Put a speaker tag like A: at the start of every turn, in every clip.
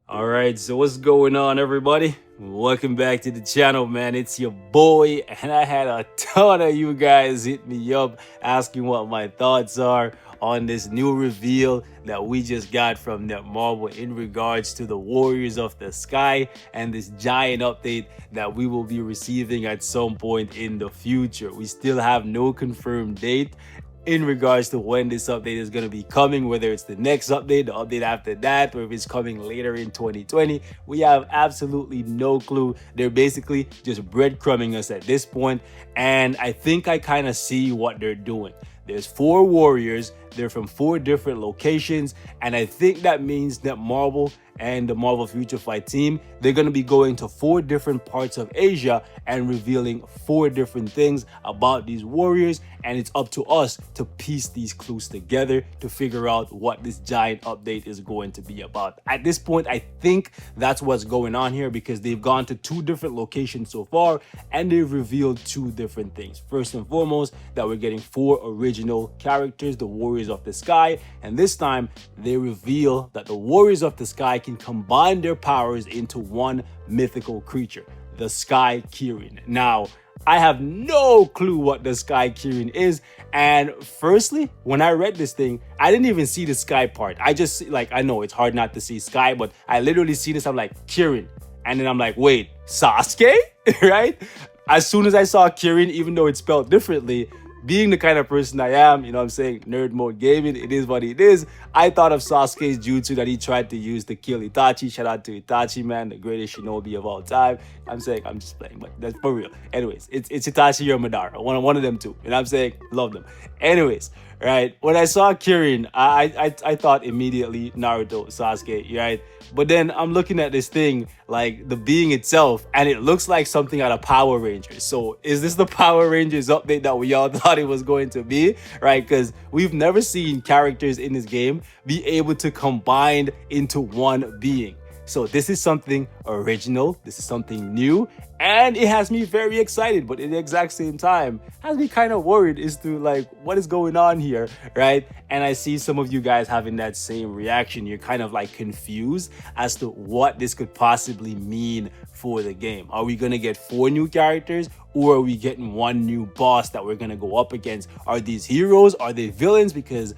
A: All right, so what's going on, everybody? Welcome back to the channel, man. It's your boy, and I had a ton of you guys hit me up asking what my thoughts are on this new reveal that we just got from Netmarble in regards to the Warriors of the Sky and this giant update that we will be receiving at some point in the future. We still have no confirmed date in regards to when this update is going to be coming, whether it's the next update, the update after that, or if it's coming later in 2020. We have absolutely no clue. They're basically just breadcrumbing us at this point, and I think I kind of see what they're doing. There's 4 warriors, they're from 4 different locations, and I think that means that Marvel and the Marvel Future Fight team, they're going to be going to 4 different parts of Asia and revealing 4 different things about these warriors, and it's up to us to piece these clues together to figure out what this giant update is going to be about. At this point, I think that's what's going on here, because they've gone to 2 different locations so far and they've revealed 2 different things. First and foremost, that we're getting 4 original characters, the Warriors of the Sky, and this time they reveal that the Warriors of the Sky can combine their powers into one mythical creature, the Sky KYRIN. Now, I have no clue what the Sky KYRIN is, and firstly, when I read this thing, I didn't even see the Sky part. I just, I know it's hard not to see Sky, but I literally see this, I'm like, KYRIN, and then I'm like, wait, Sasuke? Right? As soon as I saw KYRIN, even though it's spelled differently, being the kind of person I am, you know what I'm saying, nerd mode gaming, it is what it is. I thought of Sasuke's jutsu that he tried to use to kill Itachi. Shout out to Itachi, man, the greatest shinobi of all time. I'm saying, I'm just playing, but that's for real. Anyways, it's Itachi or Madara, one of them two. You know what I'm saying? Love them. Anyways, right, when I saw KYRIN, I thought immediately Naruto, Sasuke, right? But then I'm looking at this thing, like the being itself, and it looks like something out of Power Rangers. So is this the Power Rangers update that we all thought it was going to be, right? Because we've never seen characters in this game be able to combine into one being. So this is something original, this is something new, and it has me very excited, but at the exact same time, has me kind of worried as to what is going on here, right? And I see some of you guys having that same reaction. You're kind of confused as to what this could possibly mean for the game. Are we gonna get 4 new characters, or are we getting 1 new boss that we're gonna go up against? Are these heroes? Are they villains? Because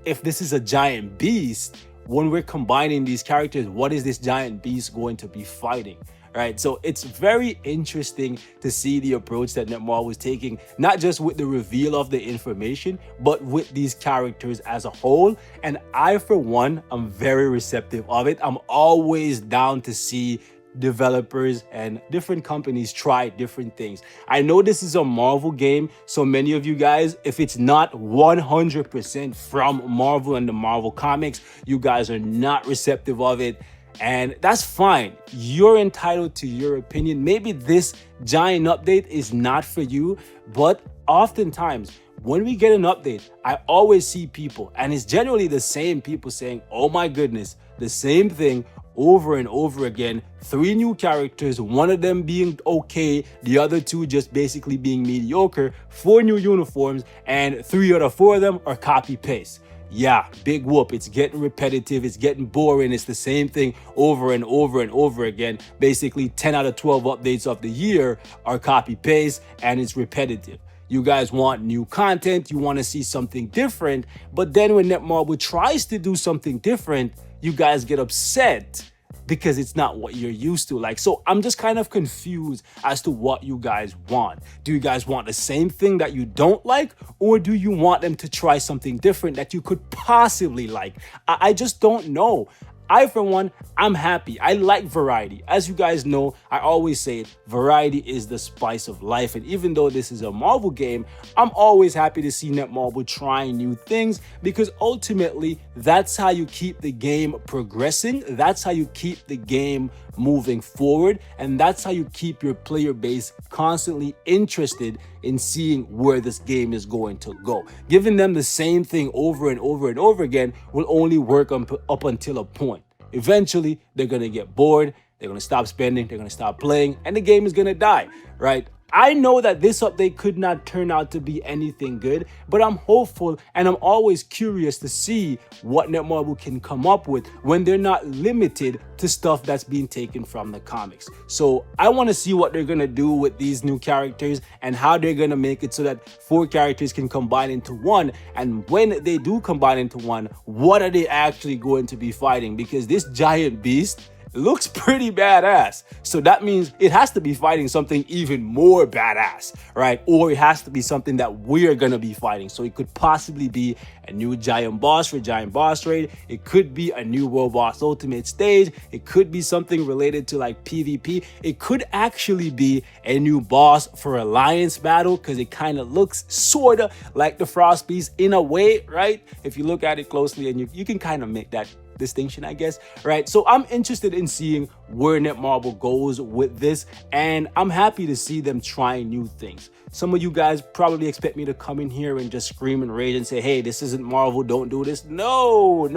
A: if this is a giant beast, when we're combining these characters, what is this giant beast going to be fighting? Right, so it's very interesting to see the approach that Netmarble was taking, not just with the reveal of the information, but with these characters as a whole. And I, for one, am very receptive of it. I'm always down to see developers and different companies try different things. I know this is a Marvel game, so many of you guys, if it's not 100% from Marvel and the Marvel comics, you guys are not receptive of it, and that's fine. You're entitled to your opinion. Maybe this giant update is not for you, but oftentimes when we get an update, I always see people, and it's generally the same people, saying, oh my goodness, the same thing over and over again. 3 new characters, 1 of them being okay, the other 2 just basically being mediocre, 4 new uniforms, and 3 out of 4 of them are copy paste. Yeah, big whoop. It's getting repetitive, it's getting boring, it's the same thing over and over and over again. Basically 10 out of 12 updates of the year are copy paste, and it's repetitive. You guys want new content, you want to see something different, but then when Netmarble tries to do something different, you guys get upset because it's not what you're used to. So I'm just kind of confused as to what you guys want. Do you guys want the same thing that you don't like, or do you want them to try something different that you could possibly like? I just don't know. I, for one, I'm happy. I like variety. As you guys know, I always say it, variety is the spice of life. And even though this is a Marvel game, I'm always happy to see Netmarble trying new things, because ultimately, that's how you keep the game progressing. That's how you keep the game moving forward. And that's how you keep your player base constantly interested in seeing where this game is going to go. Giving them the same thing over and over and over again will only work up until a point. Eventually, they're going to get bored, they're going to stop spending, they're going to stop playing, and the game is going to die, right? I know that this update could not turn out to be anything good, but I'm hopeful and I'm always curious to see what Netmarble can come up with when they're not limited to stuff that's being taken from the comics. So I want to see what they're going to do with these new characters and how they're going to make it so that 4 characters can combine into one. And when they do combine into one, what are they actually going to be fighting? Because this giant beast looks pretty badass. So that means it has to be fighting something even more badass, right? Or it has to be something that we're gonna be fighting. So it could possibly be a new giant boss for Giant Boss Raid. It could be a new World Boss Ultimate stage. It could be something related to like PvP. It could actually be a new boss for Alliance Battle, because it kind of looks sort of like the Frost Beast in a way, right? If you look at it closely, and you can kind of make that distinction, I guess, right? So I'm interested in seeing where Netmarble goes with this, and I'm happy to see them trying new things. Some of you guys probably expect me to come in here and just scream and rage and say, hey, this isn't Marvel, don't do this. No,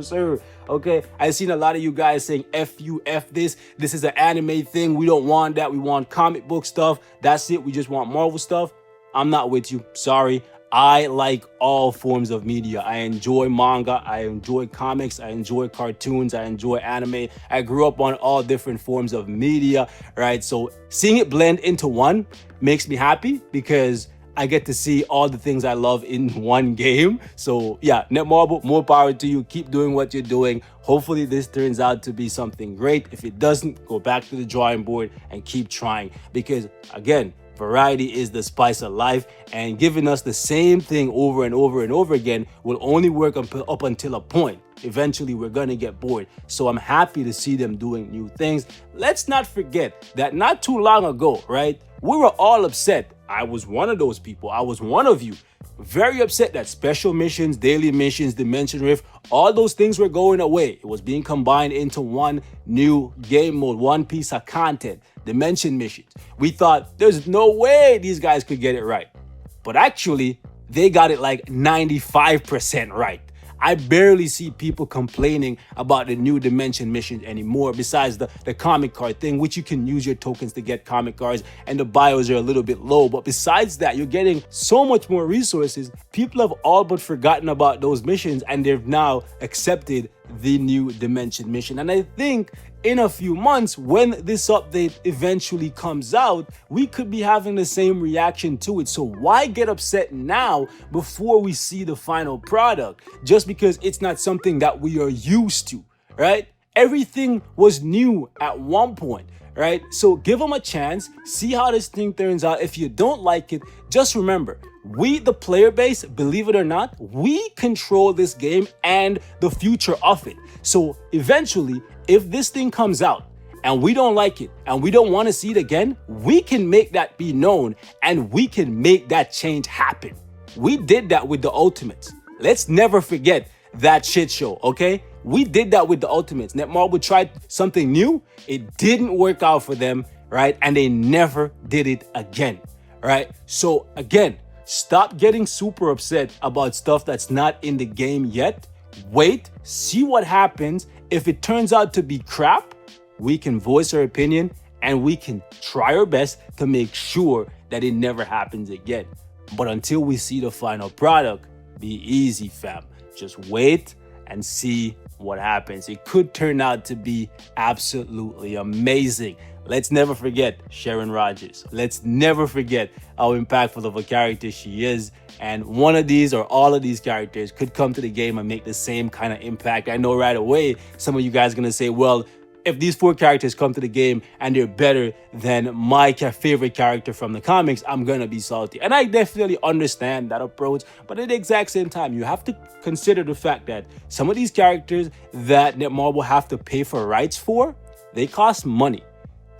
A: sir. Okay, I've seen a lot of you guys saying F you, F this is an anime thing, we don't want that, we want comic book stuff, that's it, we just want Marvel stuff. I'm not with you, sorry. I like all forms of media. I enjoy manga, I enjoy comics, I enjoy cartoons, I enjoy anime. I grew up on all different forms of media, right? So seeing it blend into one makes me happy, because I get to see all the things I love in one game. So yeah, Netmarble, more power to you. Keep doing what you're doing. Hopefully this turns out to be something great. If it doesn't, go back to the drawing board and keep trying, because again, variety is the spice of life, and giving us the same thing over and over and over again will only work up until a point. Eventually, we're gonna get bored. So I'm happy to see them doing new things. Let's not forget that not too long ago, right, we were all upset. I was one of those people. I was one of you. Very upset that special missions, daily missions, Dimension Rift, all those things were going away. It was being combined into one new game mode, one piece of content, Dimension missions. We thought there's no way these guys could get it right. But actually, they got it like 95% right. I barely see people complaining about the new Dimension missions anymore, besides the comic card thing, which you can use your tokens to get comic cards, and the bios are a little bit low. But besides that, you're getting so much more resources. People have all but forgotten about those missions, and they've now accepted the new Dimension mission. And I think in a few months, when this update eventually comes out, we could be having the same reaction to it. So why get upset now before we see the final product, just because it's not something that we are used to, right? Everything was new at one point, right? So give them a chance, see how this thing turns out. If you don't like it, just remember, we, the player base, believe it or not, we control this game and the future of it. So eventually, if this thing comes out and we don't like it and we don't want to see it again, we can make that be known and we can make that change happen. We did that with the Ultimates. Let's never forget that shit show, okay? We did that with the Ultimates. Netmarble tried something new. It didn't work out for them, right? And they never did it again, right? So again, stop getting super upset about stuff that's not in the game yet. Wait, see what happens. If it turns out to be crap, we can voice our opinion and we can try our best to make sure that it never happens again. But until we see the final product, be easy, fam. Just wait and see what happens. It could turn out to be absolutely amazing. Let's never forget Sharon Rogers. Let's never forget how impactful of a character she is. And one of these or all of these characters could come to the game and make the same kind of impact. I know right away some of you guys are going to say, well, if these 4 characters come to the game and they're better than my favorite character from the comics, I'm going to be salty. And I definitely understand that approach. But at the exact same time, you have to consider the fact that some of these characters that Netmarble have to pay for rights for, they cost money.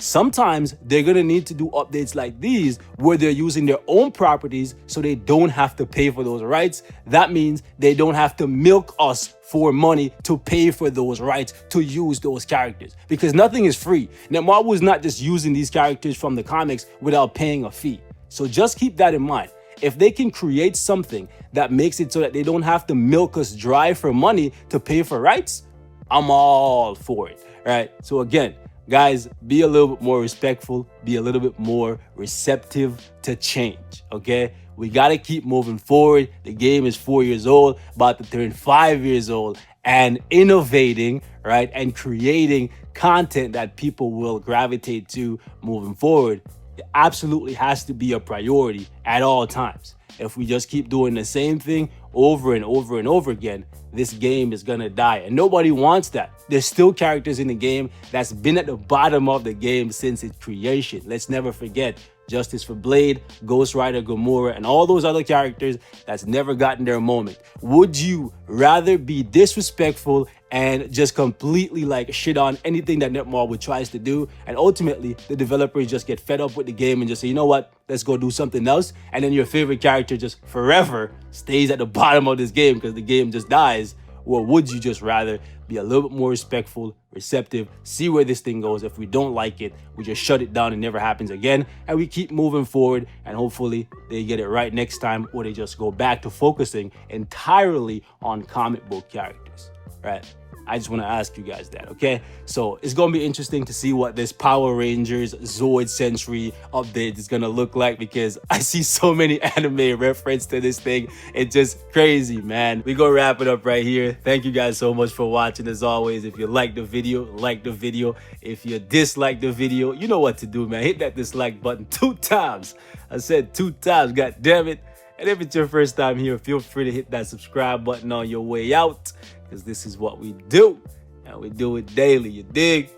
A: Sometimes they're going to need to do updates like these where they're using their own properties so they don't have to pay for those rights. That means they don't have to milk us for money to pay for those rights to use those characters, because nothing is free. Netmarble is not just using these characters from the comics without paying a fee. So just keep that in mind. If they can create something that makes it so that they don't have to milk us dry for money to pay for rights, I'm all for it, right? So again, guys, be a little bit more respectful, be a little bit more receptive to change, okay? We got to keep moving forward. The game is 4 years old, about to turn 5 years old, and innovating, right, and creating content that people will gravitate to moving forward, it absolutely has to be a priority at all times. If we just keep doing the same thing over and over and over again, this game is gonna die, and nobody wants that. There's still characters in the game that's been at the bottom of the game since its creation. Let's never forget Justice for Blade, Ghost Rider, Gamora, and all those other characters that's never gotten their moment. Would you rather be disrespectful and just completely like shit on anything that Netmarble tries to do, and ultimately the developers just get fed up with the game and just say, you know what, let's go do something else, and then your favorite character just forever stays at the bottom of this game because the game just dies? Or would you just rather be a little bit more respectful, receptive, see where this thing goes? If we don't like it, we just shut it down and never happens again, and we keep moving forward, and hopefully they get it right next time, or they just go back to focusing entirely on comic book characters, right? I just want to ask you guys that, okay? So it's going to be interesting to see what this Power Rangers Zoid Century update is going to look like, because I see so many anime reference to this thing. It's just crazy, man. We're going to wrap it up right here. Thank you guys so much for watching. As always, if you like the video, like the video. If you dislike the video, you know what to do, man. Hit that dislike button 2 times. I said 2 times, god damn it. And if it's your first time here, feel free to hit that subscribe button on your way out, because this is what we do, and we do it daily, you dig?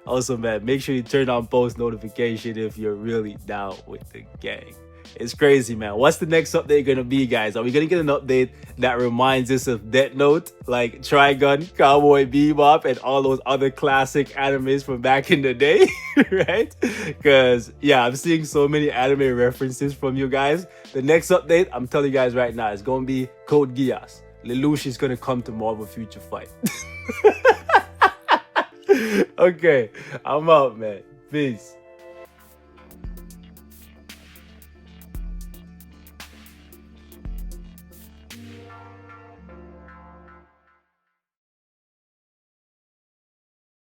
A: Also, man, make sure you turn on post notification if you're really down with the gang. It's crazy, man. What's the next update gonna be, guys? Are we gonna get an update that reminds us of Death Note, like Trigun, Cowboy Bebop, and all those other classic animes from back in the day, right? Because, yeah, I'm seeing so many anime references from you guys. The next update, I'm telling you guys right now, is gonna be Code Geass. Lelouch is gonna come to Marvel Future Fight. Okay, I'm out, man. Peace.